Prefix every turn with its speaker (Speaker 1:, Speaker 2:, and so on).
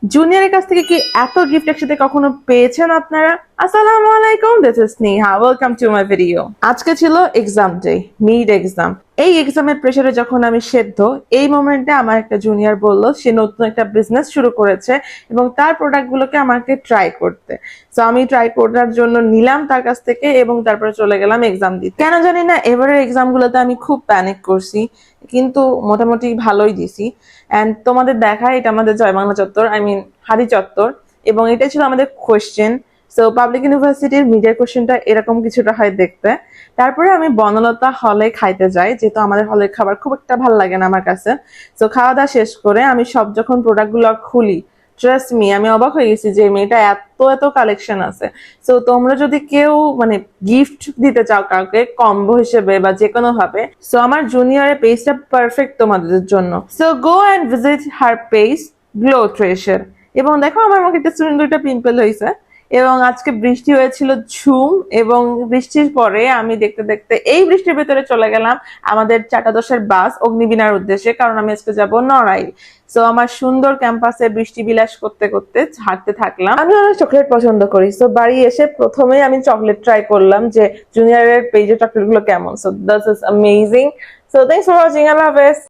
Speaker 1: জুনিয়রের কাছ থেকে কি এত গিফট একসাথে কখনো পেয়েছেন আপনারা? আসসালামু আলাইকুম, this is Sneha, welcome to my video. আজকে ছিল এক্সাম ডে, মিড এক্সাম। এই এক্সামের প্রেসারে যখন আমি সেদ্ধ, এই মোমেন্টে আমার একটা জুনিয়র বলল সে নতুন একটা বিজনেস শুরু করেছে এবং তার প্রোডাক্টগুলোকে আমাকে ট্রাই করতে। তো আমি ট্রাই করার জন্য নিলাম তার কাছ থেকে এবং তারপরে চলে গেলাম এক্সাম দিতে। কেন জানি না এবারের এক্সামগুলোতে আমি খুব প্যানিক করছি, কিন্তু মোটামুটি ভালোই দিছি। অ্যান্ড তোমাদের দেখা, এটা আমাদের জয় বাংলা চত্বর, আই মিন হাদি চত্বর, এবং এটা ছিল আমাদের কোয়েশ্চেন। সো পাবলিক ইউনিভার্সিটির মিডিয়ার কোয়েশ্চেনটা এরকম কিছুটা হয় দেখতে। তারপরে আমি বনলতা হলে খাইতে যাই, যেহেতু আমাদের হলের খাবার খুব একটা ভালো লাগে না আমার কাছে। সো খাওয়া দাওয়া শেষ করে আমি সব যখন প্রোডাক্টগুলো খুলি, ট্রাস্ট মি, আমি অবাক হয়ে গেছি যে মেয়েটা এত এত কালেকশন আছে। সো তোমরা যদি কেউ মানে গিফট দিতে চাও কাউকে কম্বো হিসেবে বা যে কোনো ভাবে, সো আমার জুনিয়রের পেজটা পারফেক্ট তোমাদের জন্য। So go and visit her page, glow treasure. এবং দেখো আমার মুখে একটা সুন্দর একটা পিম্পল হয়েছে। এবং আজকে বৃষ্টি হয়েছিল ঝুম, এবং বৃষ্টির পরে আমি দেখতে দেখতে এই বৃষ্টির ভেতরে চলে গেলাম আমাদের 4:10-এর বাস অগ্নিবীণার উদ্দেশ্যে, কারণ আমি আজকে যাবো নড়াইল। সো আমার সুন্দর ক্যাম্পাসে বৃষ্টি বিলাস করতে করতে হাঁটতে থাকলাম। আমি অনেক চকলেট পছন্দ করি, সো বাড়ি এসে প্রথমেই আমি চকলেট ট্রাই করলাম যে জুনিয়রের পেজের চকলেট গুলো কেমন। So this is amazing. So thanks for watching, আল্লাহ হাফেজ।